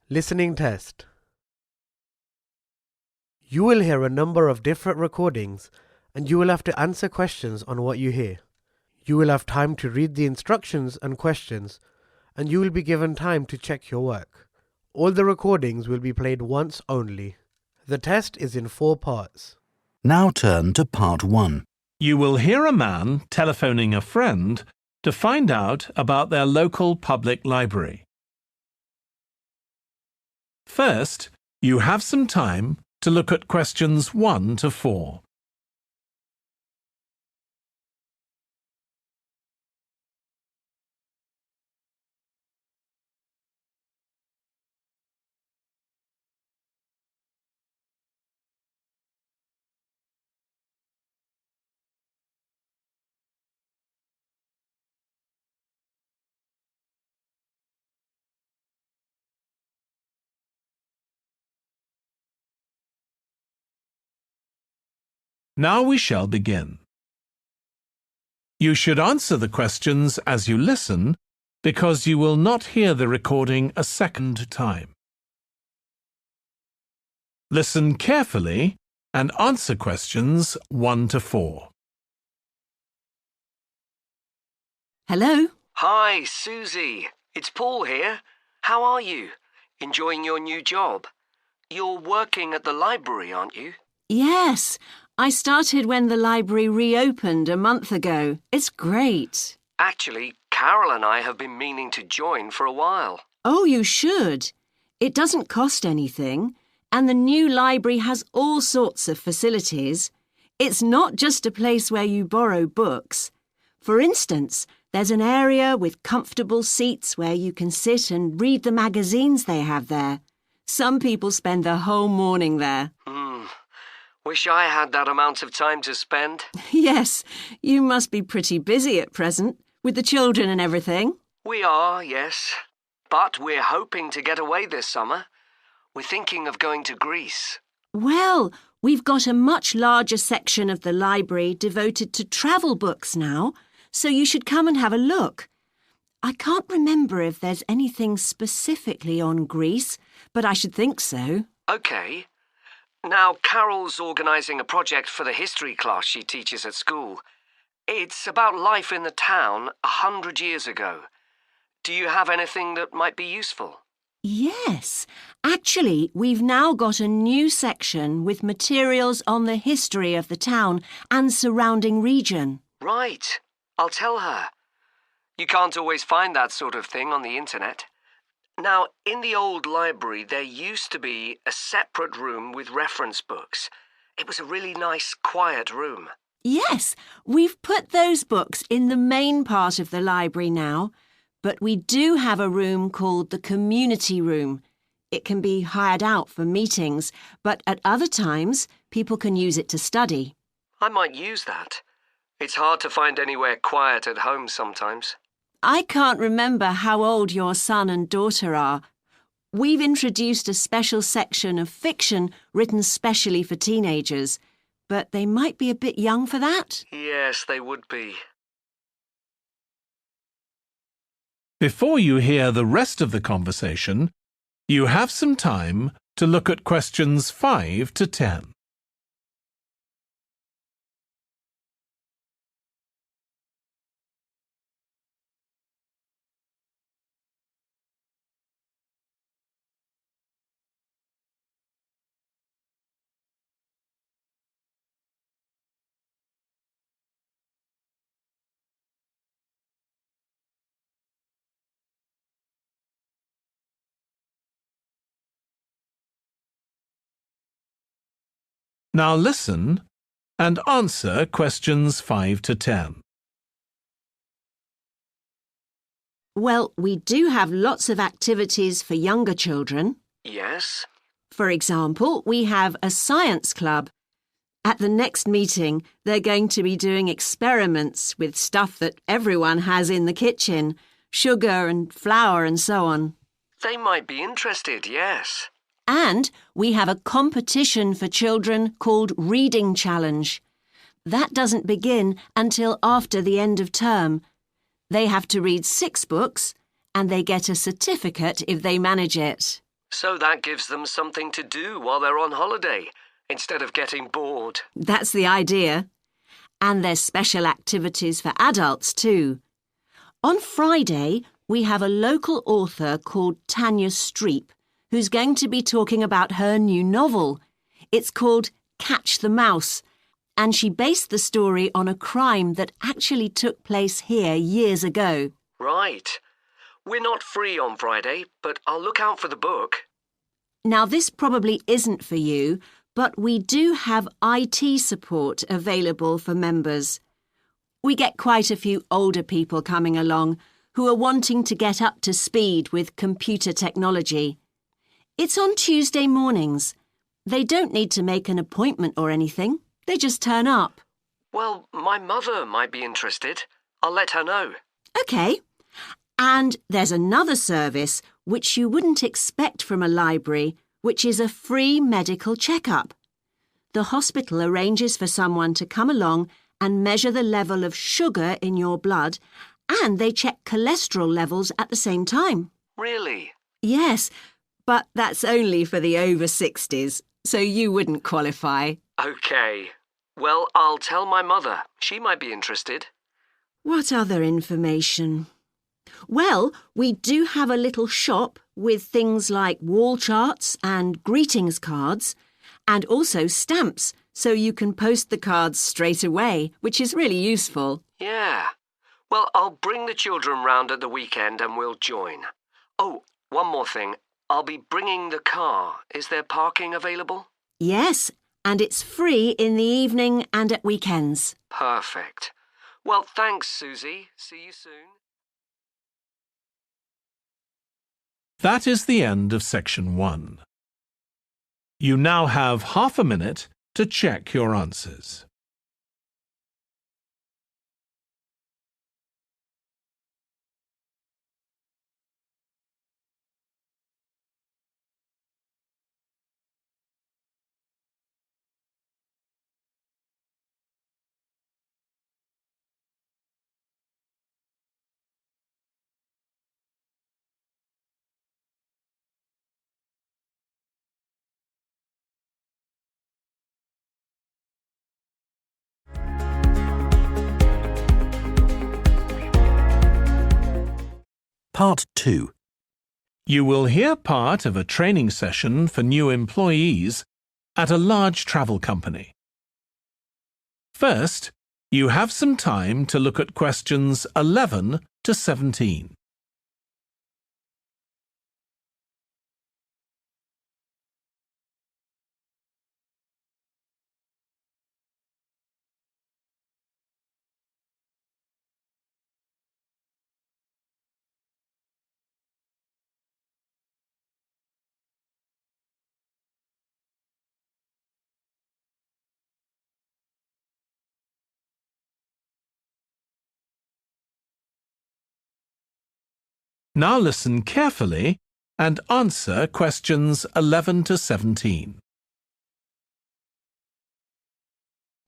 Listening test. You will hear a number of different recordings and you will have to answer questions on what you hear. You will have time to read the instructions and questions and you will be given time to check your work. All the recordings will be played once only. The test is in 4 parts. Now turn to part 1. You will hear a man telephoning a friend to find out about their local public library. First, you have some time to look at questions 1 to 4. Now we shall begin. You should answer the questions as you listen because you will not hear the recording a second time. Listen carefully and answer questions 1 to 4. Hello? Hi, Susie. It's Paul here. How are you? Enjoying your new job? You're working at the library, aren't you? Yes, I started when the library reopened a month ago. It's great. Actually, Carol and I have been meaning to join for a while. Oh, you should. It doesn't cost anything, and the new library has all sorts of facilities. It's not just a place where you borrow books. For instance, there's an area with comfortable seats where you can sit and read the magazines they have there. Some people spend the whole morning there. Wish I had that amount of time to spend. Yes, you must be pretty busy at present, with the children and everything. We are, yes. But we're hoping to get away this summer. We're thinking of going to Greece. Well, we've got a much larger section of the library devoted to travel books now, so you should come and have a look. I can't remember if there's anything specifically on Greece, but I should think so. OK. Now, Carol's organising a project for the history class she teaches at school. It's about life in the town 100 years ago. Do you have anything that might be useful? Yes. Actually, we've now got a new section with materials on the history of the town and surrounding region. Right. I'll tell her. You can't always find that sort of thing on the internet. Now, in the old library, there used to be a separate room with reference books. It was a really nice, quiet room. Yes, we've put those books in the main part of the library now, but we do have a room called the community room. It can be hired out for meetings, but at other times, people can use it to study. I might use that. It's hard to find anywhere quiet at home sometimes. I can't remember how old your son and daughter are. We've introduced a special section of fiction written specially for teenagers, but they might be a bit young for that. Yes, they would be. Before you hear the rest of the conversation, you have some time to look at questions 5 to 10. Now listen and answer questions 5 to 10. Well, we do have lots of activities for younger children. Yes? For example, we have a science club. At the next meeting, they're going to be doing experiments with stuff that everyone has in the kitchen, sugar and flour and so on. They might be interested, yes. And we have a competition for children called Reading Challenge. That doesn't begin until after the end of term. They have to read 6 books and they get a certificate if they manage it. So that gives them something to do while they're on holiday, instead of getting bored. That's the idea. And there's special activities for adults too. On Friday, we have a local author called Tanya Streep who's going to be talking about her new novel. It's called Catch the Mouse, and she based the story on a crime that actually took place here years ago. Right. We're not free on Friday, but I'll look out for the book. Now, this probably isn't for you, but we do have IT support available for members. We get quite a few older people coming along who are wanting to get up to speed with computer technology. It's on Tuesday mornings. They don't need to make an appointment or anything. They just turn up. Well, my mother might be interested. I'll let her know. OK. And there's another service which you wouldn't expect from a library, which is a free medical checkup. The hospital arranges for someone to come along and measure the level of sugar in your blood, and they check cholesterol levels at the same time. Really? Yes, but that's only for the over 60s, so you wouldn't qualify. OK. Well, I'll tell my mother. She might be interested. What other information? Well, we do have a little shop with things like wall charts and greetings cards, and also stamps, so you can post the cards straight away, which is really useful. Yeah. Well, I'll bring the children round at the weekend and we'll join. Oh, one more thing. I'll be bringing the car. Is there parking available? Yes, and it's free in the evening and at weekends. Perfect. Well, thanks, Susie. See you soon. That is the end of section 1. You now have half a minute to check your answers. Part 2. You will hear part of a training session for new employees at a large travel company. First, you have some time to look at questions 11 to 17. Now listen carefully and answer questions 11 to 17.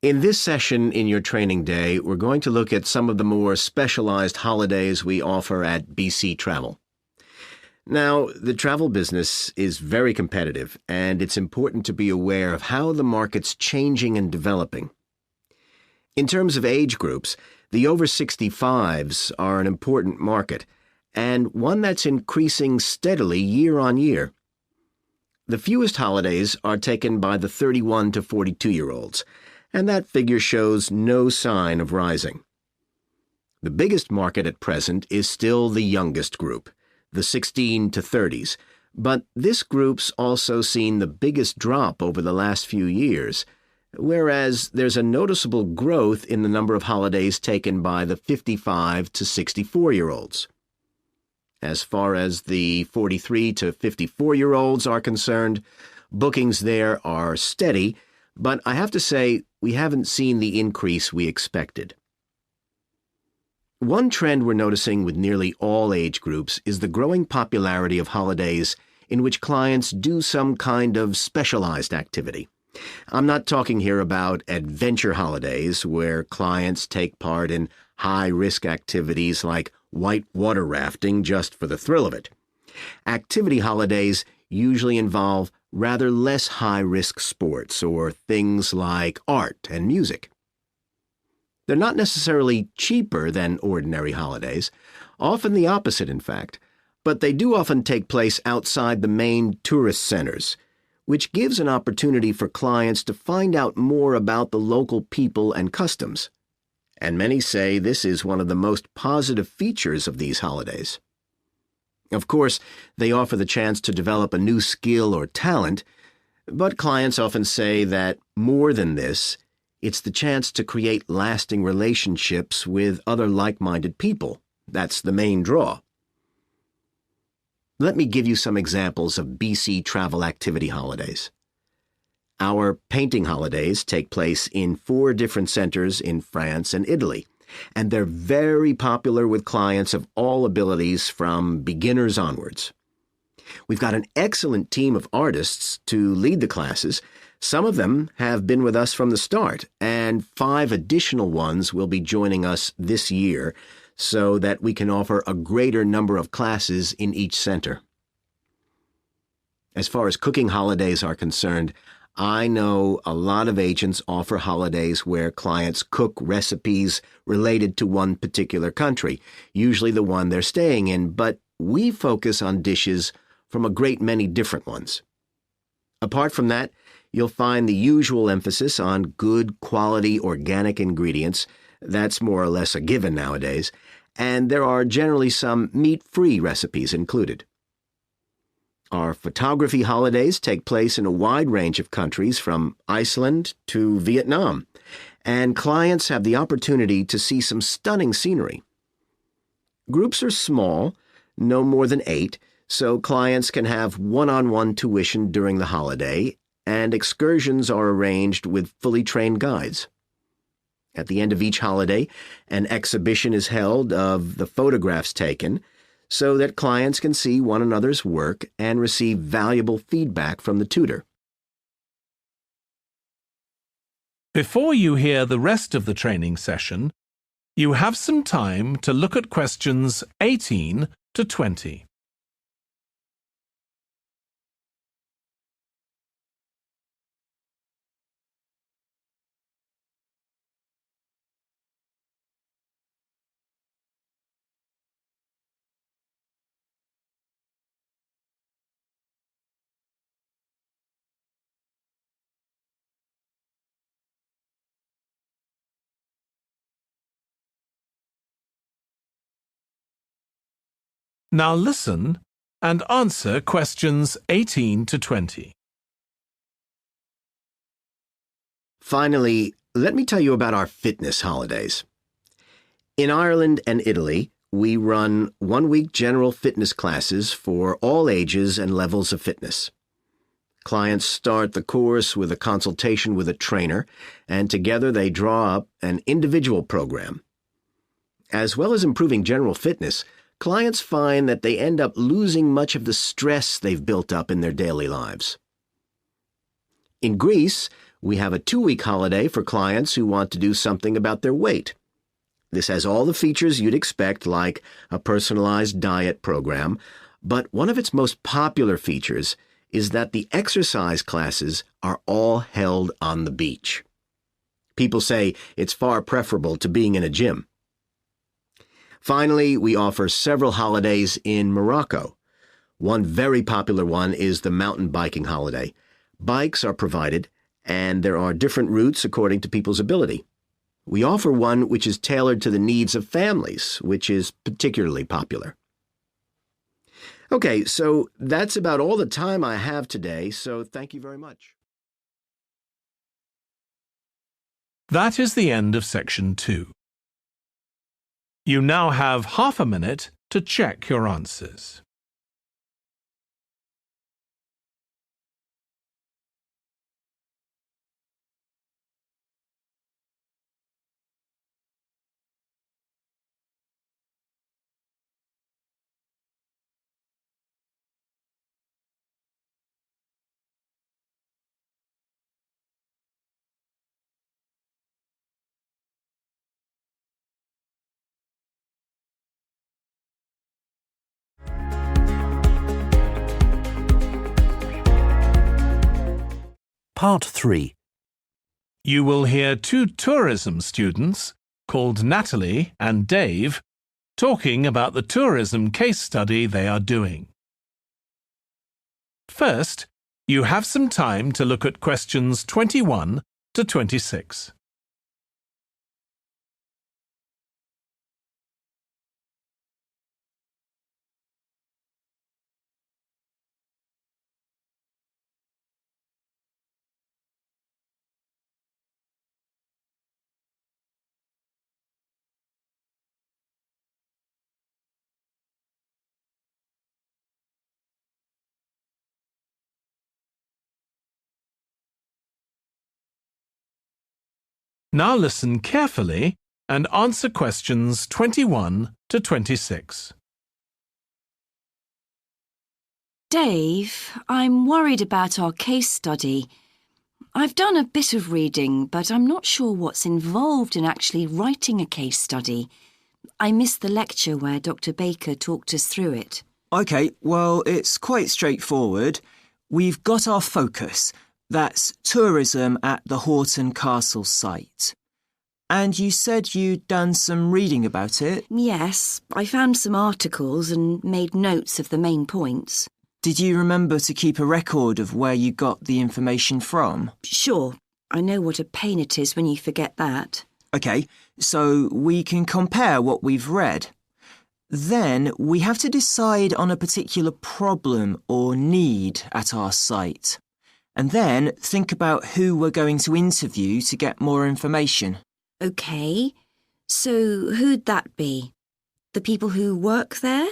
In this session in your training day, we're going to look at some of the more specialized holidays we offer at BC Travel. Now, the travel business is very competitive, and it's important to be aware of how the market's changing and developing. In terms of age groups, the over 65s are an important market, and one that's increasing steadily year on year. The fewest holidays are taken by the 31 to 42-year-olds, and that figure shows no sign of rising. The biggest market at present is still the youngest group, the 16 to 30s, but this group's also seen the biggest drop over the last few years, whereas there's a noticeable growth in the number of holidays taken by the 55 to 64-year-olds. As far as the 43 to 54-year-olds are concerned, bookings there are steady, but I have to say we haven't seen the increase we expected. One trend we're noticing with nearly all age groups is the growing popularity of holidays in which clients do some kind of specialized activity. I'm not talking here about adventure holidays where clients take part in high-risk activities like white water rafting just for the thrill of it. Activity holidays usually involve rather less high-risk sports or things like art and music. They're not necessarily cheaper than ordinary holidays, often the opposite, in fact, but they do often take place outside the main tourist centers, which gives an opportunity for clients to find out more about the local people and customs. And many say this is one of the most positive features of these holidays. Of course, they offer the chance to develop a new skill or talent, but clients often say that more than this, it's the chance to create lasting relationships with other like-minded people. That's the main draw. Let me give you some examples of BC travel activity holidays. Our painting holidays take place in 4 different centers in France and Italy, and they're very popular with clients of all abilities from beginners onwards. We've got an excellent team of artists to lead the classes. Some of them have been with us from the start, and 5 additional ones will be joining us this year so that we can offer a greater number of classes in each center. As far as cooking holidays are concerned, I know a lot of agents offer holidays where clients cook recipes related to one particular country, usually the one they're staying in, but we focus on dishes from a great many different ones. Apart from that, you'll find the usual emphasis on good quality organic ingredients. That's more or less a given nowadays, and there are generally some meat-free recipes included. Our photography holidays take place in a wide range of countries from Iceland to Vietnam, and clients have the opportunity to see some stunning scenery. Groups are small, no more than 8, so clients can have one-on-one tuition during the holiday, and excursions are arranged with fully trained guides. At the end of each holiday, an exhibition is held of the photographs taken so that clients can see one another's work and receive valuable feedback from the tutor. Before you hear the rest of the training session, you have some time to look at questions 18 to 20. Now listen and answer questions 18 to 20. Finally, let me tell you about our fitness holidays. In Ireland and Italy, we run one-week general fitness classes for all ages and levels of fitness. Clients start the course with a consultation with a trainer, and together they draw up an individual program. As well as improving general fitness, clients find that they end up losing much of the stress they've built up in their daily lives. In Greece, we have a 2-week holiday for clients who want to do something about their weight. This has all the features you'd expect, like a personalized diet program, but one of its most popular features is that the exercise classes are all held on the beach. People say it's far preferable to being in a gym. Finally, we offer several holidays in Morocco. One very popular one is the mountain biking holiday. Bikes are provided, and there are different routes according to people's ability. We offer one which is tailored to the needs of families, which is particularly popular. Okay, so that's about all the time I have today, so thank you very much. That is the end of section 2. You now have half a minute to check your answers. Part 3. You will hear two tourism students called Natalie and Dave talking about the tourism case study they are doing. First, you have some time to look at questions 21 to 26. Now listen carefully and answer questions 21 to 26. Dave, I'm worried about our case study. I've done a bit of reading, but I'm not sure what's involved in actually writing a case study. I missed the lecture where Dr. Baker talked us through it. OK, well, it's quite straightforward. We've got our focus. That's tourism at the Horton Castle site. And you said you'd done some reading about it? Yes, I found some articles and made notes of the main points. Did you remember to keep a record of where you got the information from? Sure, I know what a pain it is when you forget that. OK, so we can compare what we've read. Then we have to decide on a particular problem or need at our site. And then think about who we're going to interview to get more information. OK, so who'd that be? The people who work there?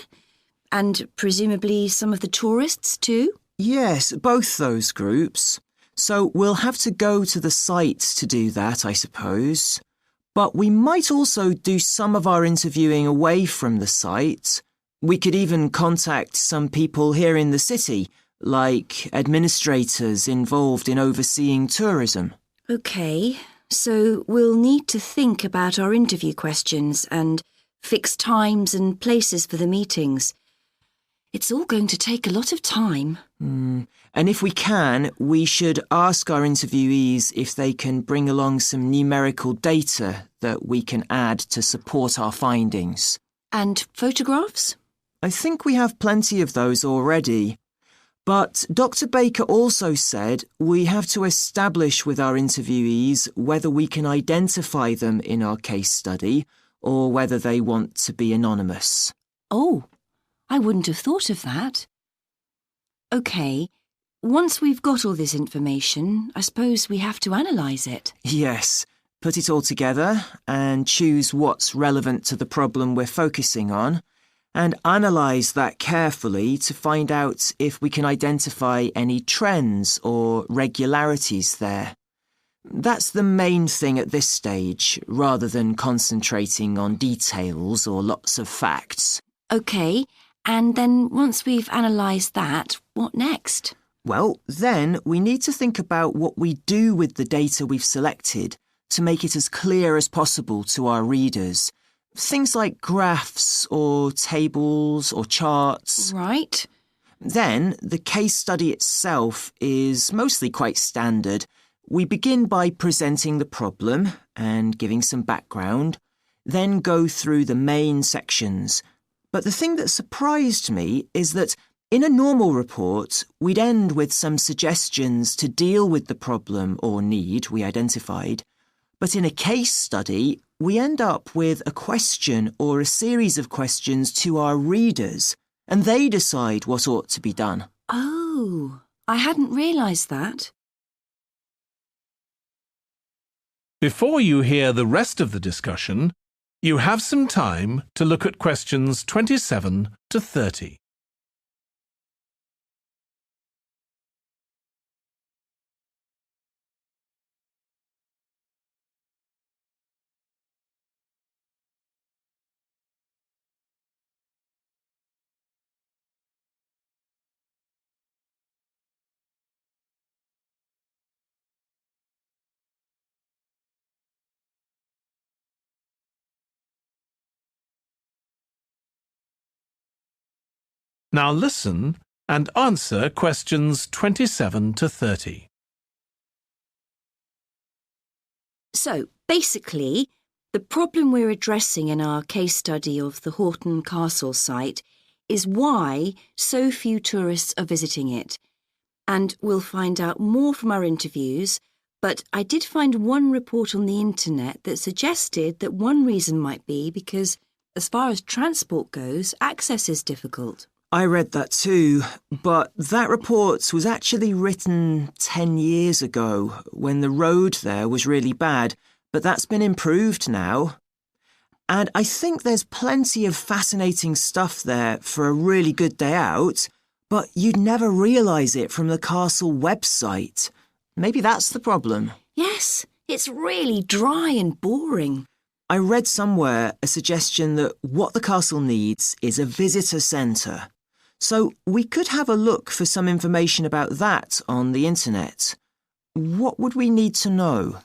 And presumably some of the tourists too? Yes, both those groups. So we'll have to go to the site to do that, I suppose. But we might also do some of our interviewing away from the site. We could even contact some people here in the city, like administrators involved in overseeing tourism. OK, so we'll need to think about our interview questions and fix times and places for the meetings. It's all going to take a lot of time. And if we can, we should ask our interviewees if they can bring along some numerical data that we can add to support our findings. And photographs? I think we have plenty of those already. But Dr. Baker also said we have to establish with our interviewees whether we can identify them in our case study or whether they want to be anonymous. Oh, I wouldn't have thought of that. OK, once we've got all this information, I suppose we have to analyse it. Yes, put it all together and choose what's relevant to the problem we're focusing on, and analyse that carefully to find out if we can identify any trends or regularities there. That's the main thing at this stage, rather than concentrating on details or lots of facts. OK, and then once we've analysed that, what next? Well, then we need to think about what we do with the data we've selected to make it as clear as possible to our readers. Things like graphs or tables or charts. Right. Then the case study itself is mostly quite standard. We begin by presenting the problem and giving some background, then go through the main sections. But the thing that surprised me is that in a normal report, we'd end with some suggestions to deal with the problem or need we identified. But in a case study, we end up with a question or a series of questions to our readers, and they decide what ought to be done. Oh, I hadn't realised that. Before you hear the rest of the discussion, you have some time to look at questions 27 to 30. Now listen and answer questions 27 to 30. So, basically, the problem we're addressing in our case study of the Horton Castle site is why so few tourists are visiting it. And we'll find out more from our interviews, but I did find one report on the internet that suggested that one reason might be because, as far as transport goes, access is difficult. I read that too, but that report was actually written 10 years ago when the road there was really bad, but that's been improved now. And I think there's plenty of fascinating stuff there for a really good day out, but you'd never realise it from the castle website. Maybe that's the problem. Yes, it's really dry and boring. I read somewhere a suggestion that what the castle needs is a visitor centre. So we could have a look for some information about that on the internet. What would we need to know?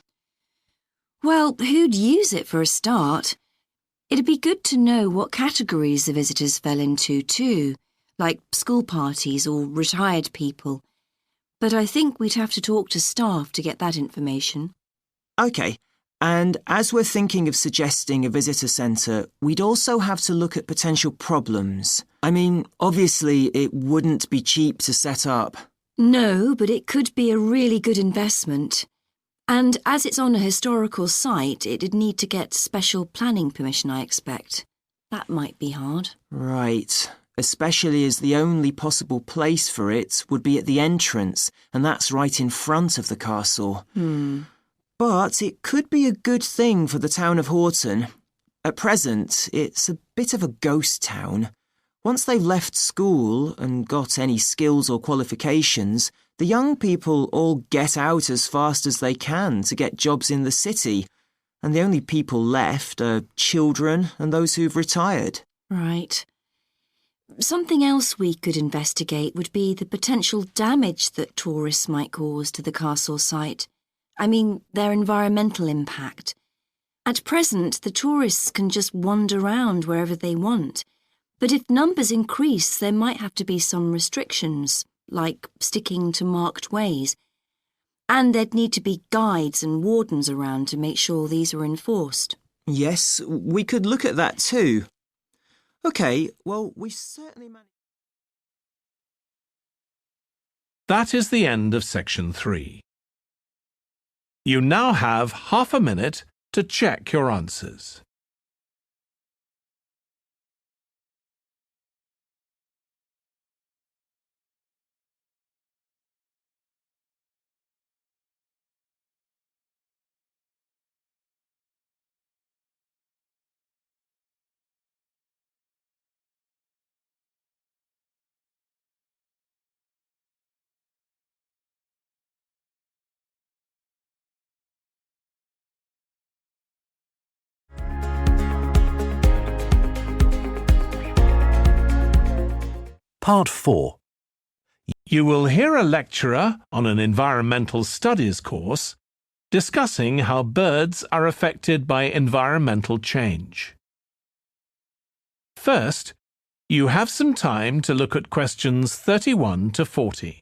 Well, who'd use it for a start? It'd be good to know what categories the visitors fell into too, like school parties or retired people. But I think we'd have to talk to staff to get that information. OK, and as we're thinking of suggesting a visitor centre, we'd also have to look at potential problems. I mean, obviously it wouldn't be cheap to set up. No, but it could be a really good investment. And as it's on a historical site, it'd need to get special planning permission, I expect. That might be hard. Right, especially as the only possible place for it would be at the entrance, and that's right in front of the castle. But it could be a good thing for the town of Horton. At present, it's a bit of a ghost town. Once they've left school and got any skills or qualifications, the young people all get out as fast as they can to get jobs in the city, and the only people left are children and those who've retired. Right. Something else we could investigate would be the potential damage that tourists might cause to the castle site. I mean, their environmental impact. At present, the tourists can just wander around wherever they want. But if numbers increase, there might have to be some restrictions, like sticking to marked ways. And there'd need to be guides and wardens around to make sure these are enforced. Yes, we could look at that too. OK, well, we certainly managed... That is the end of section 3. You now have half a minute to check your answers. Part 4. You will hear a lecturer on an environmental studies course discussing how birds are affected by environmental change. First, you have some time to look at questions 31 to 40.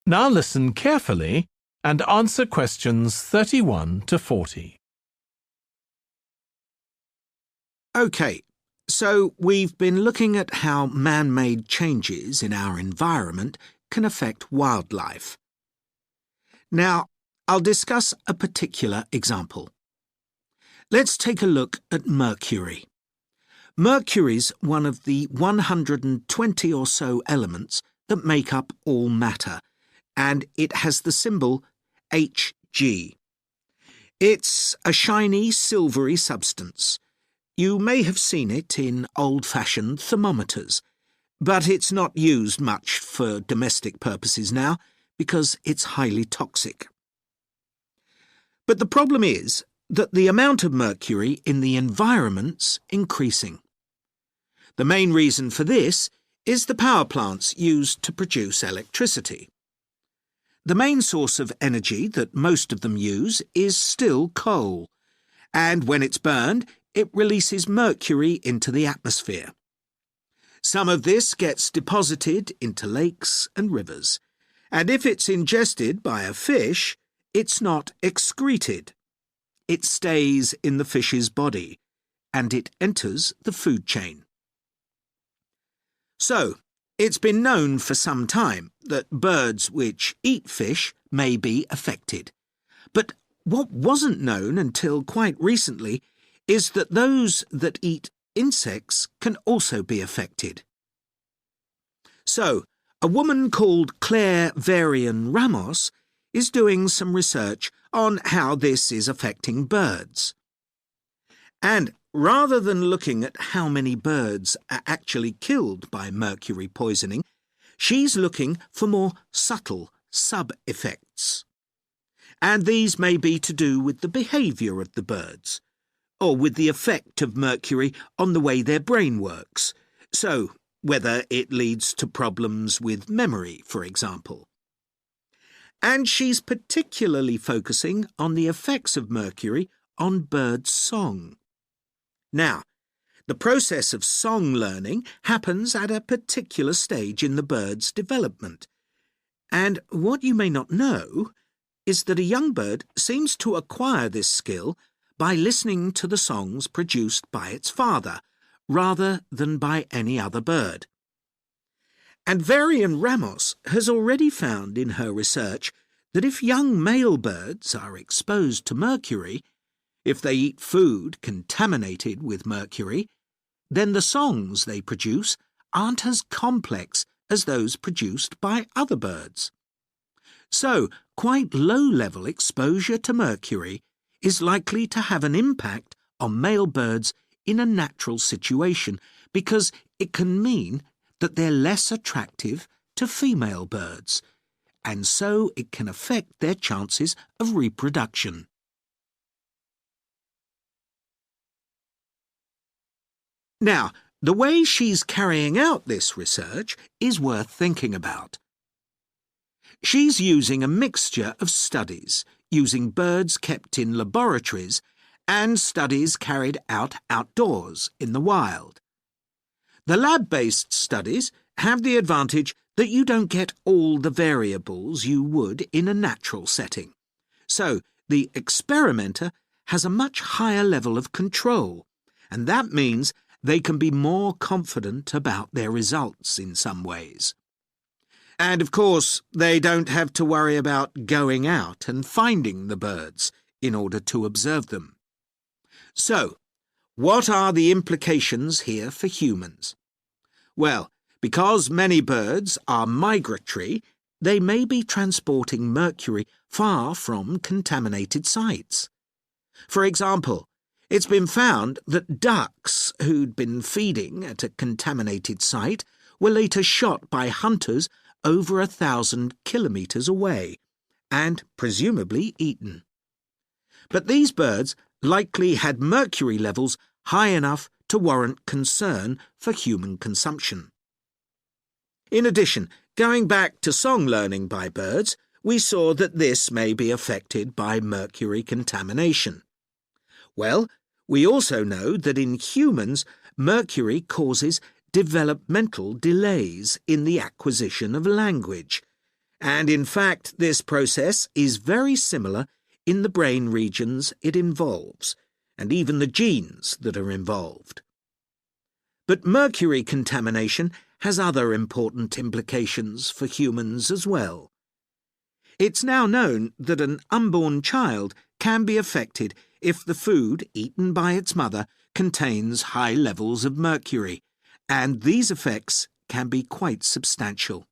Now listen carefully and answer questions 31 to 40. OK, so we've been looking at how man-made changes in our environment can affect wildlife. Now, I'll discuss a particular example. Let's take a look at mercury. Mercury's one of the 120 or so elements that make up all matter, and it has the symbol Hg. It's a shiny, silvery substance. You may have seen it in old-fashioned thermometers, but it's not used much for domestic purposes now because it's highly toxic. But the problem is that the amount of mercury in the environment's increasing. The main reason for this is the power plants used to produce electricity. The main source of energy that most of them use is still coal, and when it's burned, it releases mercury into the atmosphere. Some of this gets deposited into lakes and rivers, and if it's ingested by a fish, it's not excreted. It stays in the fish's body, and it enters the food chain. So, it's been known for some time that birds which eat fish may be affected. But what wasn't known until quite recently is that those that eat insects can also be affected. So, a woman called Claire Varian-Ramos is doing some research on how this is affecting birds. And rather than looking at how many birds are actually killed by mercury poisoning, she's looking for more subtle sub-effects. And these may be to do with the behaviour of the birds, or with the effect of mercury on the way their brain works, so whether it leads to problems with memory, for example. And she's particularly focusing on the effects of mercury on bird song. Now, the process of song learning happens at a particular stage in the bird's development. And what you may not know is that a young bird seems to acquire this skill by listening to the songs produced by its father, rather than by any other bird. And Varian-Ramos has already found in her research that if young male birds are exposed to mercury, if they eat food contaminated with mercury, then the songs they produce aren't as complex as those produced by other birds. So, quite low-level exposure to mercury is likely to have an impact on male birds in a natural situation because it can mean that they're less attractive to female birds, and so it can affect their chances of reproduction. Now, the way she's carrying out this research is worth thinking about. She's using a mixture of studies, using birds kept in laboratories and studies carried out outdoors in the wild. The lab-based studies have the advantage that you don't get all the variables you would in a natural setting. So, the experimenter has a much higher level of control, and that means they can be more confident about their results in some ways. And of course, they don't have to worry about going out and finding the birds in order to observe them. So, what are the implications here for humans? Well, because many birds are migratory, they may be transporting mercury far from contaminated sites. For example, it's been found that ducks who'd been feeding at a contaminated site were later shot by hunters over 1,000 kilometres away, and presumably eaten. But these birds likely had mercury levels high enough to warrant concern for human consumption. In addition, going back to song learning by birds, we saw that this may be affected by mercury contamination. Well, we also know that in humans, mercury causes developmental delays in the acquisition of language, and in fact this process is very similar in the brain regions it involves, and even the genes that are involved. But mercury contamination has other important implications for humans as well. It's now known that an unborn child can be affected if the food eaten by its mother contains high levels of mercury, and these effects can be quite substantial.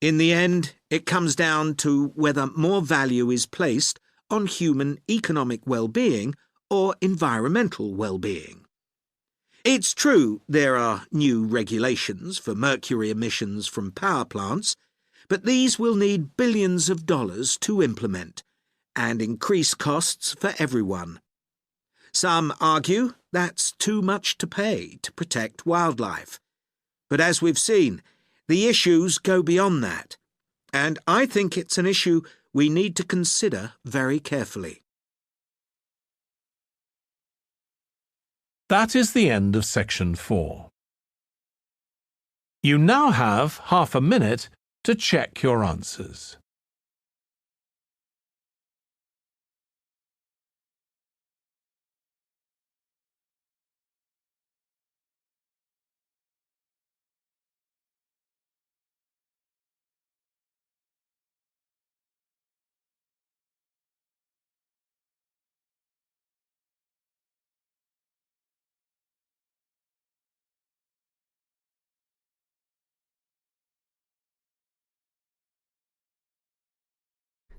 In the end, it comes down to whether more value is placed on human economic well-being or environmental well-being. It's true there are new regulations for mercury emissions from power plants, but these will need billions of dollars to implement, and increase costs for everyone. Some argue that's too much to pay to protect wildlife. But as we've seen, the issues go beyond that, and I think it's an issue we need to consider very carefully. That is the end of section 4. You now have half a minute to check your answers.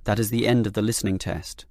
That is the end of the listening test.